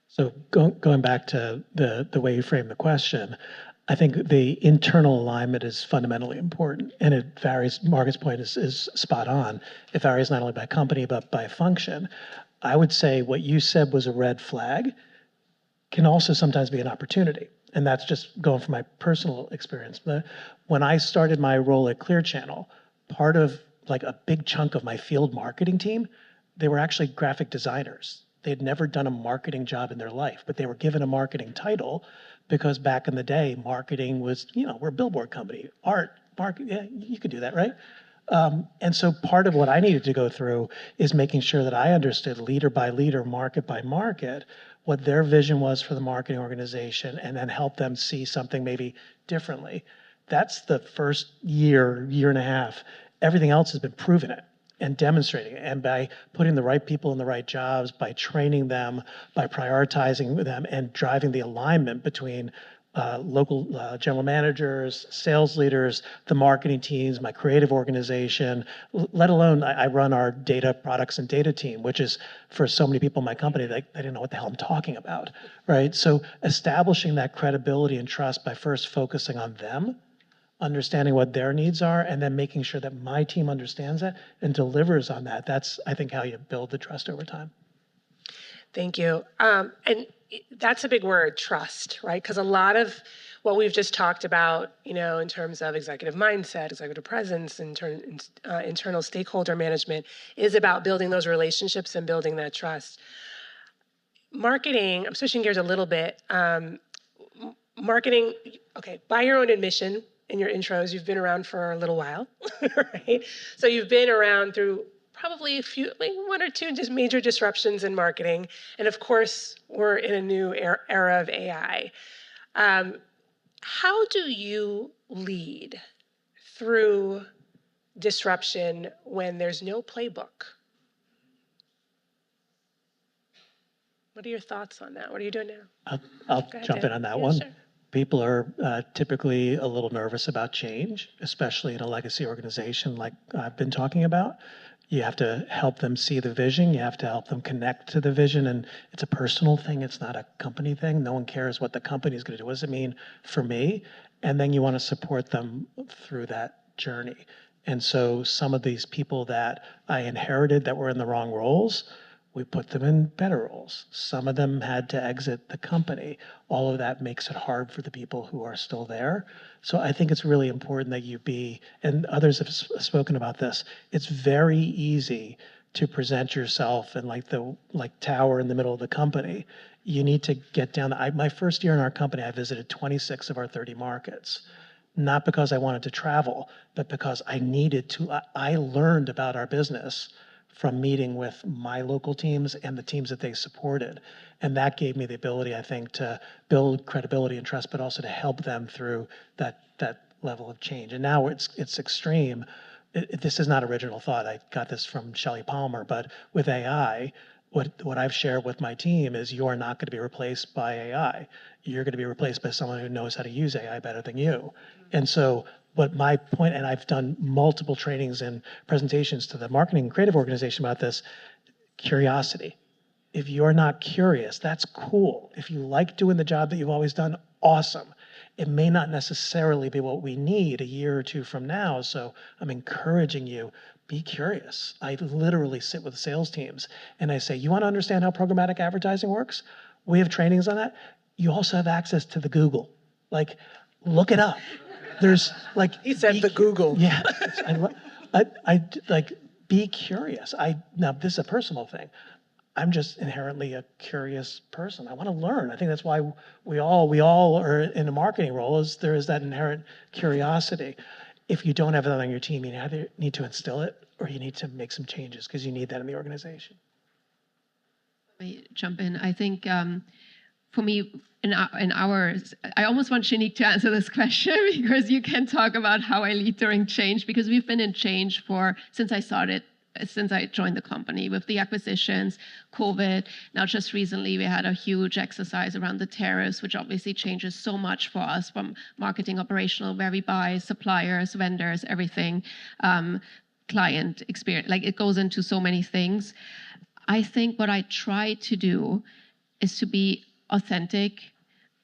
So going back to the way you frame the question, I think the internal alignment is fundamentally important, and it varies. Margaret's point is spot on. It varies not only by company, but by function. I would say what you said was a red flag can also sometimes be an opportunity. And that's just going from my personal experience. When I started my role at Clear Channel, part of like a big chunk of my field marketing team, they were actually graphic designers. They had never done a marketing job in their life, but they were given a marketing title because back in the day, marketing was, we're a billboard company, market, yeah, you could do that, right? And so part of what I needed to go through is making sure that I understood leader by leader, market by market, what their vision was for the marketing organization, and then help them see something maybe differently. That's the first year and a half. Everything else has been proving it and demonstrating it. And by putting the right people in the right jobs, by training them, by prioritizing them, and driving the alignment between local general managers, sales leaders, the marketing teams, my creative organization, let alone I run our data products and data team, which is for so many people in my company, they didn't know what the hell I'm talking about, right? So establishing that credibility and trust by first focusing on them, understanding what their needs are, and then making sure that my team understands that and delivers on that. That's, I think, how you build the trust over time. Thank you. And that's a big word, trust, right? Because a lot of what we've just talked about, in terms of executive mindset, executive presence, internal stakeholder management, is about building those relationships and building that trust. Marketing, I'm switching gears a little bit. Marketing, okay, by your own admission in your intros, you've been around for a little while, right? So you've been around through probably a few, like one or two just major disruptions in marketing. And of course, we're in a new era of AI. How do you lead through disruption when there's no playbook? What are your thoughts on that? What are you doing now? I'll jump in on that one. Sure. People are typically a little nervous about change, especially in a legacy organization like I've been talking about. You have to help them see the vision. You have to help them connect to the vision. And it's a personal thing. It's not a company thing. No one cares what the company is going to do. What does it mean for me? And then you want to support them through that journey. And so some of these people that I inherited that were in the wrong roles, we put them in better roles. Some of them had to exit the company. All of that makes it hard for the people who are still there. So I think it's really important that you be, and others have spoken about this, it's very easy to present yourself in like tower in the middle of the company. You need to get down. My first year in our company, I visited 26 of our 30 markets. Not because I wanted to travel, but because I needed to. I learned about our business from meeting with my local teams and the teams that they supported. And that gave me the ability, I think, to build credibility and trust, but also to help them through that level of change. And now it's extreme. This is not original thought. I got this from Shelley Palmer, but with AI, what I've shared with my team is you're not going to be replaced by AI. You're going to be replaced by someone who knows how to use AI better than you. And so what my point, and I've done multiple trainings and presentations to the marketing and creative organization about this, curiosity. If you're not curious, that's cool. If you like doing the job that you've always done, awesome. It may not necessarily be what we need a year or two from now, so I'm encouraging you, be curious. I literally sit with sales teams and I say, you want to understand how programmatic advertising works? We have trainings on that. You also have access to the Google. Like, look it up. There's like he said the Google. Yeah, I like be curious. Now this is a personal thing. I'm just inherently a curious person. I want to learn. I think that's why we all are in a marketing role. There is that inherent curiosity. If you don't have that on your team, you either need to instill it or you need to make some changes because you need that in the organization. Let me jump in. I think for me, in ours, I almost want Shanique to answer this question because you can talk about how I lead during change, because we've been in change since I joined the company, with the acquisitions, COVID. Now, just recently, we had a huge exercise around the tariffs, which obviously changes so much for us, from marketing, operational, where we buy, suppliers, vendors, everything, client experience. Like, it goes into so many things. I think what I try to do is to be authentic,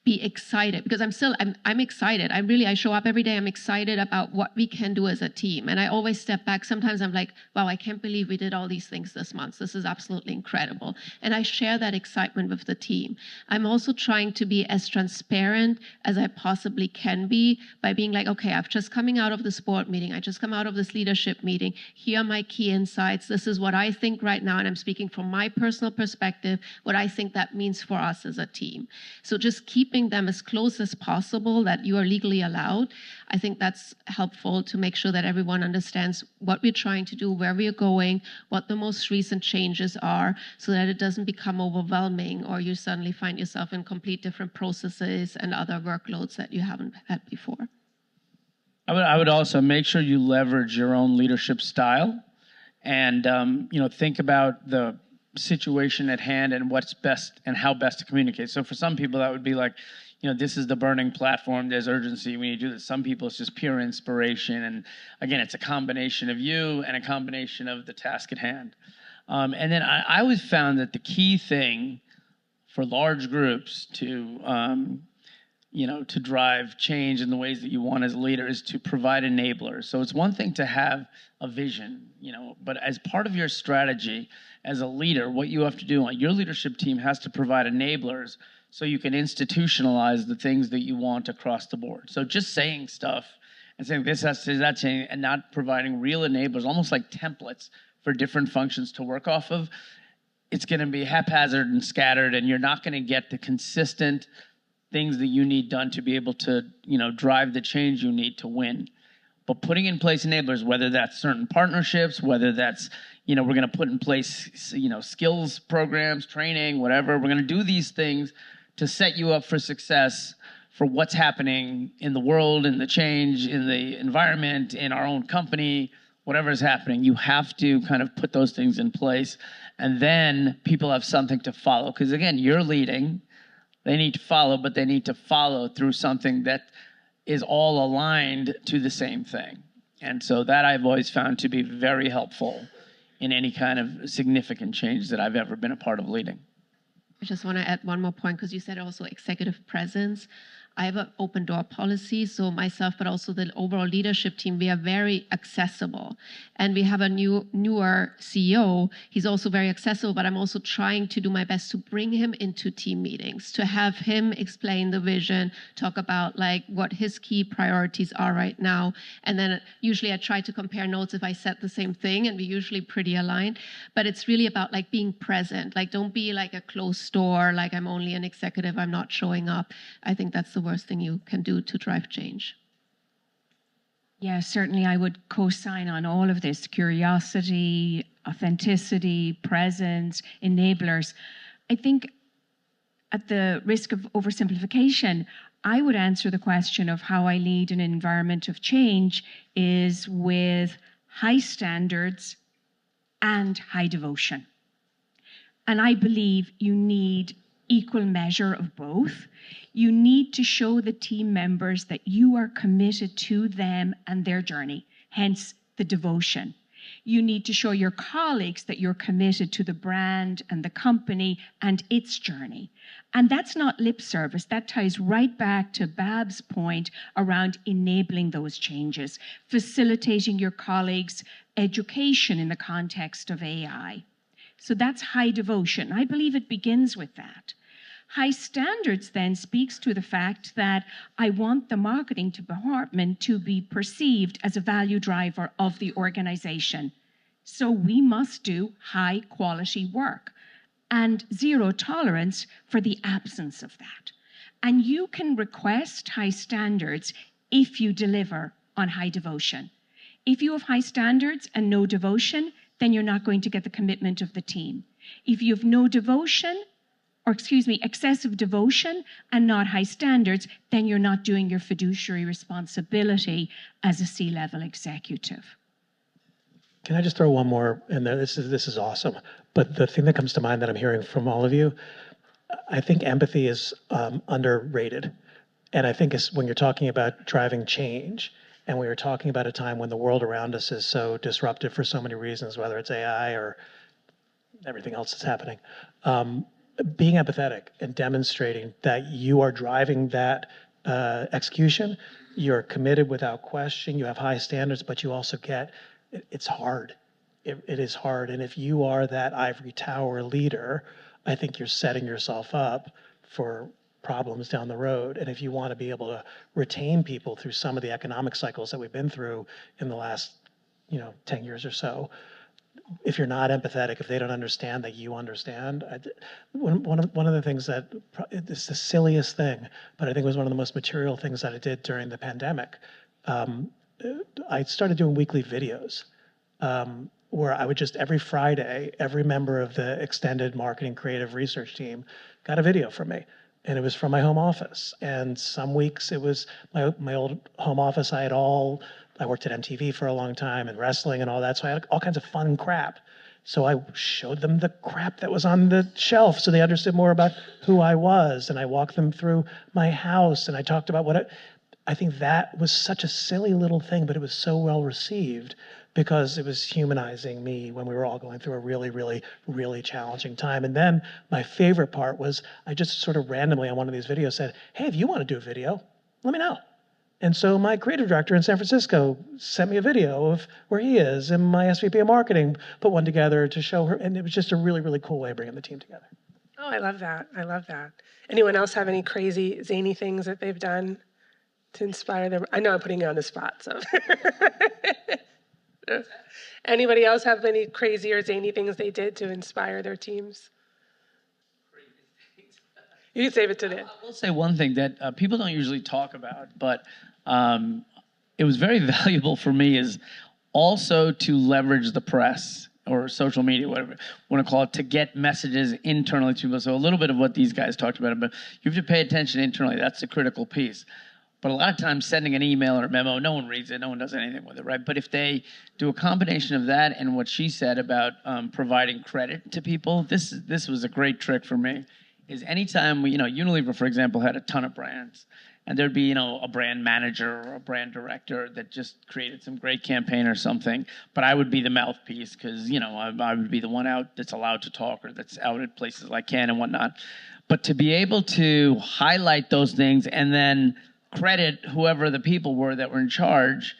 be excited, because I'm excited. I show up every day. I'm excited about what we can do as a team. And I always step back. Sometimes I'm like, wow, I can't believe we did all these things this month. This is absolutely incredible. And I share that excitement with the team. I'm also trying to be as transparent as I possibly can be by being like, okay, I've just coming out of this board meeting. I just come out of this leadership meeting. Here are my key insights. This is what I think right now. And I'm speaking from my personal perspective, what I think that means for us as a team. So just keeping them as close as possible that you are legally allowed. I think that's helpful to make sure that everyone understands what we're trying to do, where we're going, what the most recent changes are, so that it doesn't become overwhelming or you suddenly find yourself in complete different processes and other workloads that you haven't had before. I would also make sure you leverage your own leadership style and think about the situation at hand and what's best and how best to communicate. So for some people that would be like, this is the burning platform, there's urgency, we need to do this. Some people it's just pure inspiration, and again, it's a combination of you and a combination of the task at hand. And then I always found that the key thing for large groups to drive change in the ways that you want as a leader is to provide enablers. So it's one thing to have a vision, but as part of your strategy as a leader, what you have to do, your leadership team has to provide enablers so you can institutionalize the things that you want across the board. So just saying stuff and saying this has to do that change and not providing real enablers, almost like templates for different functions to work off of, it's going to be haphazard and scattered, and you're not going to get the consistent things that you need done to be able to, drive the change you need to win. But putting in place enablers, whether that's certain partnerships, whether that's, we're going to put in place, skills programs, training, whatever. We're going to do these things to set you up for success for what's happening in the world, in the change, in the environment, in our own company, whatever is happening. You have to kind of put those things in place. And then people have something to follow. Because again, you're leading. They need to follow, but they need to follow through something that is all aligned to the same thing. And so that I've always found to be very helpful in any kind of significant change that I've ever been a part of leading. I just want to add one more point, because you said also executive presence. I have an open door policy, so myself, but also the overall leadership team, we are very accessible. And we have a newer CEO. He's also very accessible, but I'm also trying to do my best to bring him into team meetings, to have him explain the vision, talk about like what his key priorities are right now. And then usually I try to compare notes if I said the same thing, and we're usually pretty aligned. But it's really about like being present. Like, don't be like a closed door, like I'm only an executive, I'm not showing up. I think that's the worst thing you can do to drive change. Yeah, certainly I would co-sign on all of this: curiosity, authenticity, presence, enablers. I think at the risk of oversimplification, I would answer the question of how I lead an environment of change is with high standards and high devotion. And I believe you need equal measure of both. You need to show the team members that you are committed to them and their journey, hence the devotion. You need to show your colleagues that you're committed to the brand and the company and its journey. And that's not lip service. That ties right back to Bab's point around enabling those changes, facilitating your colleagues' education in the context of AI. So that's high devotion. I believe it begins with that. High standards then speaks to the fact that I want the marketing department to be perceived as a value driver of the organization. So we must do high quality work and zero tolerance for the absence of that. And you can request high standards if you deliver on high devotion. If you have high standards and no devotion, then you're not going to get the commitment of the team. If you have no devotion excessive devotion and not high standards, then you're not doing your fiduciary responsibility as a C-level executive. Can I just throw one more in there? This is awesome. But the thing that comes to mind that I'm hearing from all of you, I think empathy is underrated. And I think it's when you're talking about driving change, and we are talking about a time when the world around us is so disruptive for so many reasons, whether it's AI or everything else that's happening, being empathetic and demonstrating that you are driving that execution, you're committed without question, you have high standards, but you also get, it's hard. It is hard. And if you are that ivory tower leader, I think you're setting yourself up for problems down the road. And if you want to be able to retain people through some of the economic cycles that we've been through in the last 10 years or so, if you're not empathetic, if they don't understand that you understand, one of the things that, it's the silliest thing, but I think was one of the most material things that I did during the pandemic. I started doing weekly videos where I would just every Friday, every member of the extended marketing creative research team got a video from me. And it was from my home office. And some weeks it was my old home office. I worked at MTV for a long time and wrestling and all that. So I had all kinds of fun crap. So I showed them the crap that was on the shelf so they understood more about who I was. And I walked them through my house and I talked about I think that was such a silly little thing, but it was so well received because it was humanizing me when we were all going through a really, really, really challenging time. And then my favorite part was I just sort of randomly on one of these videos said, hey, if you want to do a video, let me know. And so my creative director in San Francisco sent me a video of where he is, and my SVP of marketing put one together to show her. And it was just a really, really cool way of bringing the team together. Oh, I love that. I love that. Anyone else have any crazy, zany things that they've done to inspire them? I know I'm putting you on the spot, so. Anybody else have any crazy or zany things they did to inspire their teams? You can save it to the end. I will say one thing that people don't usually talk about, but it was very valuable for me is also to leverage the press or social media, whatever you want to call it, to get messages internally to people. So a little bit of what these guys talked about, but you have to pay attention internally. That's the critical piece. But a lot of times sending an email or a memo, no one reads it, no one does anything with it, right? But if they do a combination of that and what she said about providing credit to people, this was a great trick for me, is anytime Unilever, for example, had a ton of brands, and there'd be, a brand manager or a brand director that just created some great campaign or something, but I would be the mouthpiece because, I would be the one out that's allowed to talk or that's out at places like Cannes and whatnot. But to be able to highlight those things and then credit whoever the people were that were in charge,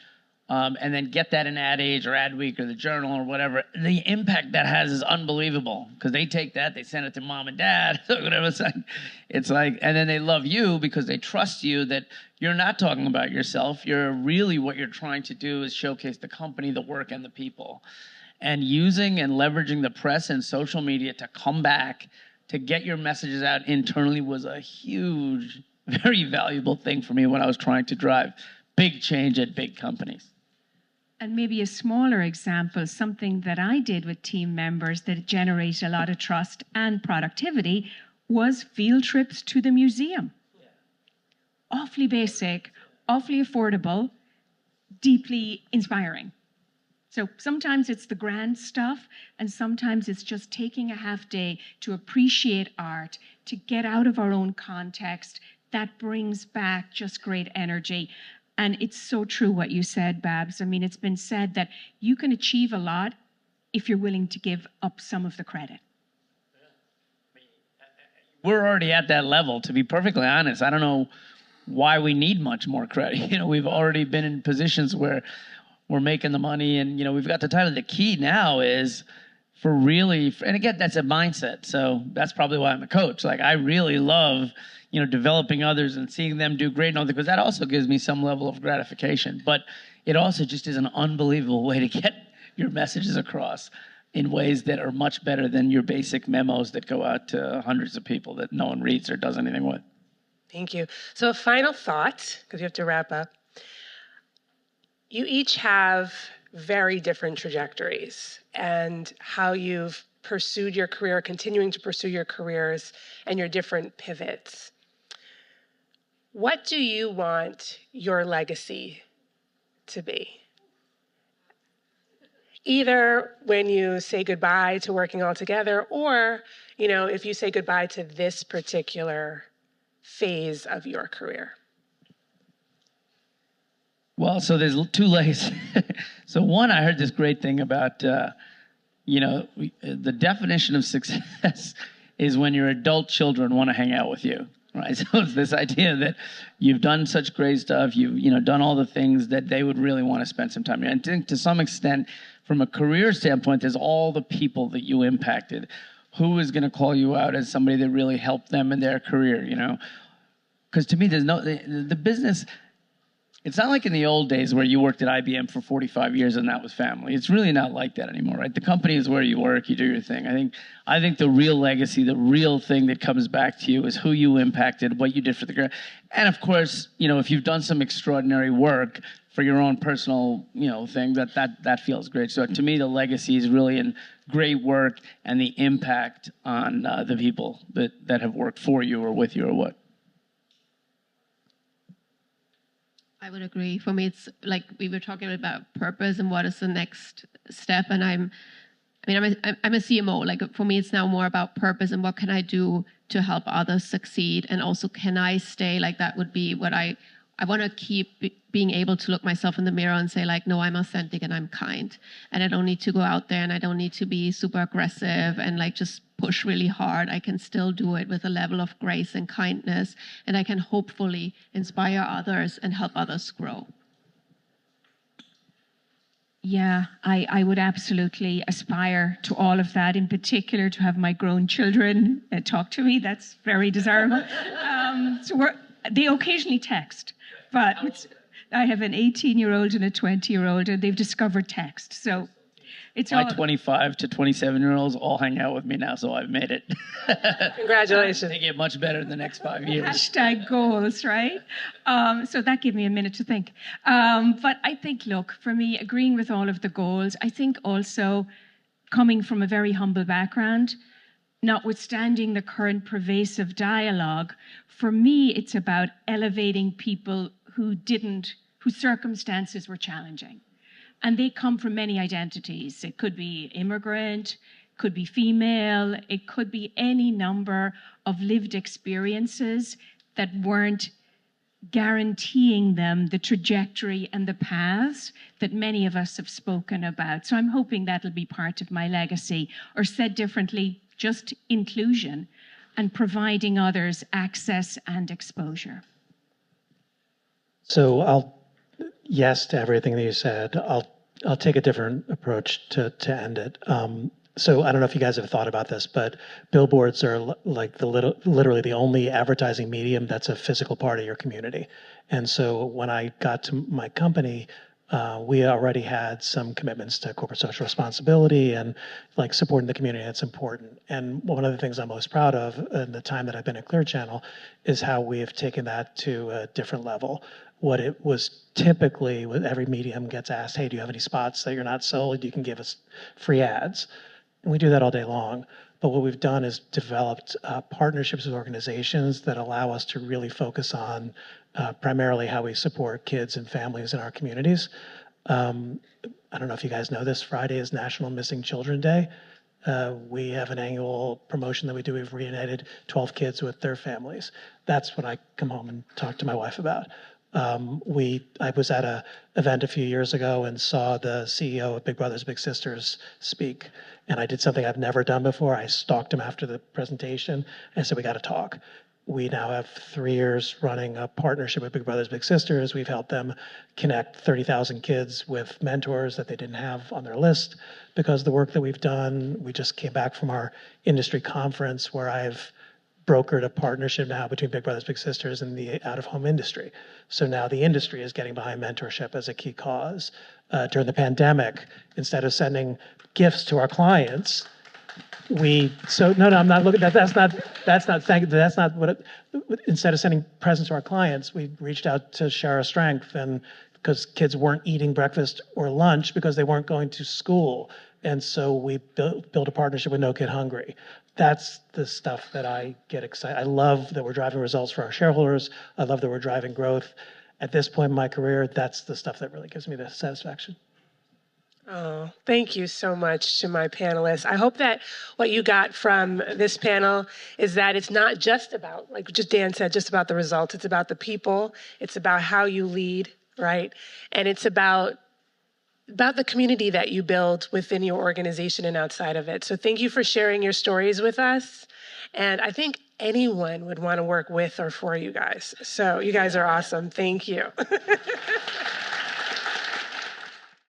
and then get that in Ad Age or Ad Week or the Journal or whatever, the impact that has is unbelievable because they take that, they send it to mom and dad, whatever. It's like, and then they love you because they trust you that you're not talking about yourself. You're really, what you're trying to do is showcase the company, the work, and the people. And using and leveraging the press and social media to come back, to get your messages out internally was a huge, very valuable thing for me when I was trying to drive big change at big companies. And maybe a smaller example, something that I did with team members that generated a lot of trust and productivity was field trips to the museum. Yeah. Awfully basic, awfully affordable, deeply inspiring. So sometimes it's the grand stuff, and sometimes it's just taking a half day to appreciate art, to get out of our own context. That brings back just great energy. And it's so true what you said, Babs. I mean, it's been said that you can achieve a lot if you're willing to give up some of the credit. We're already at that level, to be perfectly honest. I don't know why we need much more credit. We've already been in positions where we're making the money and, we've got the title. The key now is and again, that's a mindset. So that's probably why I'm a coach. Like, I really love developing others and seeing them do great and all that, because that also gives me some level of gratification. But it also just is an unbelievable way to get your messages across in ways that are much better than your basic memos that go out to hundreds of people that no one reads or does anything with. Thank you. So a final thought, because you have to wrap up. You each have very different trajectories and how you've pursued your career, continuing to pursue your careers, and your different pivots. What do you want your legacy to be? Either when you say goodbye to working all together, or, if you say goodbye to this particular phase of your career. Well, so there's two layers. So one, I heard this great thing about, the definition of success is when your adult children want to hang out with you, right? So it's this idea that you've done such great stuff, you've done all the things that they would really want to spend some time. And I think to some extent, from a career standpoint, there's all the people that you impacted. Who is going to call you out as somebody that really helped them in their career, Because to me, there's the business. It's not like in the old days where you worked at IBM for 45 years and that was family. It's really not like that anymore, right? The company is where you work, you do your thing. I think the real legacy, the real thing that comes back to you is who you impacted, what you did for the career. And of course, if you've done some extraordinary work for your own personal, thing, that feels great. So to me, the legacy is really in great work and the impact on the people that have worked for you or with you or what. I would agree. For me, it's like we were talking about purpose and what is the next step. And I'm a CMO. Like for me, it's now more about purpose and what can I do to help others succeed, and also can I stay like that would be what I want to keep being able to look myself in the mirror and say like, no, I'm authentic and I'm kind, and I don't need to go out there and I don't need to be super aggressive and like just push really hard. I can still do it with a level of grace and kindness, and I can hopefully inspire others and help others grow. Yeah, I would absolutely aspire to all of that, in particular to have my grown children talk to me. That's very desirable. They occasionally text, but I have an 18-year-old and a 20-year-old, and they've discovered text. So it's my 25 to 27-year-olds all hang out with me now, so I've made it. Congratulations. They get much better in the next 5 years. Hashtag goals, right? So that gave me a minute to think. But I think, look, for me, agreeing with all of the goals, I think also coming from a very humble background, notwithstanding the current pervasive dialogue, for me, it's about elevating people whose circumstances were challenging. And they come from many identities. It could be immigrant, could be female, it could be any number of lived experiences that weren't guaranteeing them the trajectory and the paths that many of us have spoken about. So I'm hoping that'll be part of my legacy, or said differently, just inclusion and providing others access and exposure. So yes to everything that you said. I'll take a different approach to end it. So I don't know if you guys have thought about this, but billboards are like literally the only advertising medium that's a physical part of your community. And so when I got to my company, we already had some commitments to corporate social responsibility and like supporting the community. That's important. And one of the things I'm most proud of in the time that I've been at Clear Channel is how we have taken that to a different level. What it was typically with every medium gets asked, hey, do you have any spots that you're not sold? You can give us free ads. And we do that all day long. But what we've done is developed partnerships with organizations that allow us to really focus on primarily how we support kids and families in our communities. I don't know if you guys know this, Friday is National Missing Children Day. We have an annual promotion that we do. We've reunited 12 kids with their families. That's what I come home and talk to my wife about. I was at an event a few years ago and saw the CEO of Big Brothers Big Sisters speak, and I did something I've never done before. I stalked him after the presentation and I said, we got to talk. We now have 3 years running a partnership with Big Brothers Big Sisters. We've helped them connect 30,000 kids with mentors that they didn't have on their list because of the work that we've done. We just came back from our industry conference where I've brokered a partnership now between Big Brothers Big Sisters and the out-of-home industry. So now the industry is getting behind mentorship as a key cause. During the pandemic, instead of sending gifts to our clients, I'm not looking at that's not what instead of sending presents to our clients, we reached out to share our strength and because kids weren't eating breakfast or lunch because they weren't going to school. And so we built a partnership with No Kid Hungry. That's the stuff that I get excited. I love that we're driving results for our shareholders. I love that we're driving growth. At this point in my career, that's the stuff that really gives me the satisfaction. Oh, thank you so much to my panelists. I hope that what you got from this panel is that it's not just about, like just Dan said, just about the results. It's about the people. It's about how you lead, right? And it's about the community that you build within your organization and outside of it. So thank you for sharing your stories with us. And I think anyone would want to work with or for you guys. So you guys are awesome. Thank you.